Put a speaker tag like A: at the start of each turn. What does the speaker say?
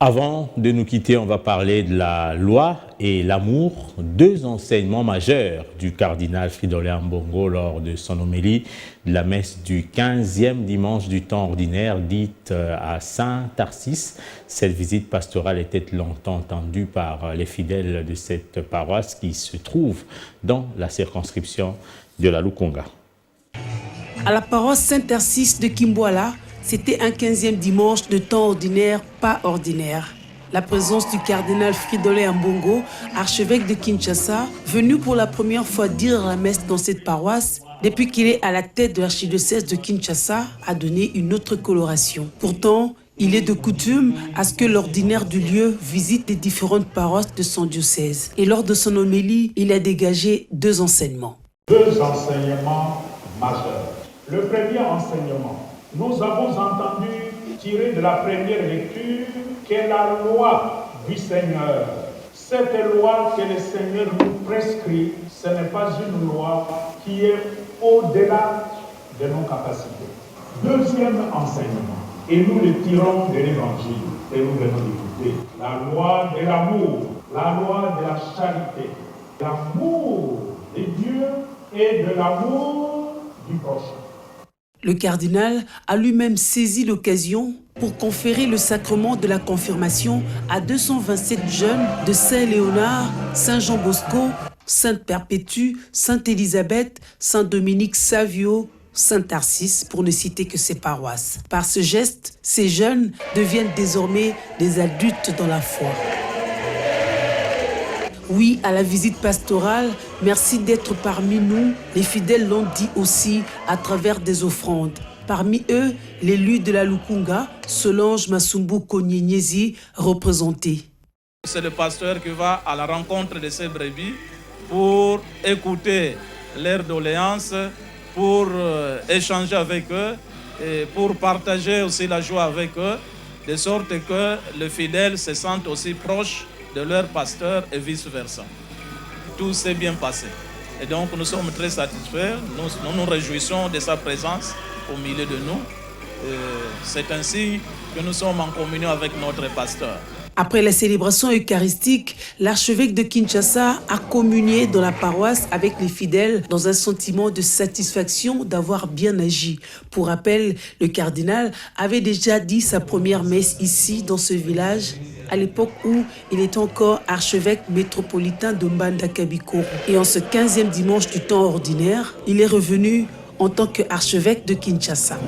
A: Avant de nous quitter, on va parler de la loi et l'amour, deux enseignements majeurs du cardinal Fridolin Ambongo lors de son homélie de la messe du 15e dimanche du temps ordinaire dite à Saint-Tarsis. Cette visite pastorale était longtemps attendue par les fidèles de cette paroisse qui se trouve dans la circonscription de la Lukunga.
B: À la paroisse Saint-Tarsis de Kimboala, c'était un 15e dimanche de temps ordinaire, pas ordinaire. La présence du cardinal Fridolin Ambongo, archevêque de Kinshasa, venu pour la première fois dire la messe dans cette paroisse, depuis qu'il est à la tête de l'archidiocèse de Kinshasa, a donné une autre coloration. Pourtant, il est de coutume à ce que l'ordinaire du lieu visite les différentes paroisses de son diocèse. Et lors de son homélie, il a dégagé deux enseignements.
C: Deux enseignements majeurs. Le premier enseignement, nous avons entendu tirer de la première lecture qu'est la loi du Seigneur. Cette loi que le Seigneur nous prescrit, ce n'est pas une loi qui est au-delà de nos capacités. Deuxième enseignement, et nous le tirons de l'Évangile, et nous venons d'écouter, la loi de l'amour, la loi de la charité, l'amour de Dieu et de l'amour du prochain.
B: Le cardinal a lui-même saisi l'occasion pour conférer le sacrement de la confirmation à 227 jeunes de Saint-Léonard, Saint-Jean-Bosco, Sainte-Perpétue, Sainte-Élisabeth, Saint-Dominique Savio, Saint-Tarsis, pour ne citer que ces paroisses. Par ce geste, ces jeunes deviennent désormais des adultes dans la foi. Oui, à la visite pastorale, merci d'être parmi nous. Les fidèles l'ont dit aussi à travers des offrandes. Parmi eux, l'élu de la Lukunga, Solange Masumbu Konyenyezi, représenté.
D: C'est le pasteur qui va à la rencontre de ces brebis pour écouter leurs doléances, pour échanger avec eux et pour partager aussi la joie avec eux, de sorte que les fidèles se sentent aussi proches de leur pasteur et vice-versa. Tout s'est bien passé. Et donc nous sommes très satisfaits, nous nous réjouissons de sa présence au milieu de nous. C'est ainsi que nous sommes en communion avec notre pasteur.
B: Après la célébration eucharistique, l'archevêque de Kinshasa a communié dans la paroisse avec les fidèles dans un sentiment de satisfaction d'avoir bien agi. Pour rappel, le cardinal avait déjà dit sa première messe ici, dans ce village, à l'époque où il était encore archevêque métropolitain de Mbandaka-Bikoro. Et en ce 15e dimanche du temps ordinaire, il est revenu en tant qu'archevêque de Kinshasa.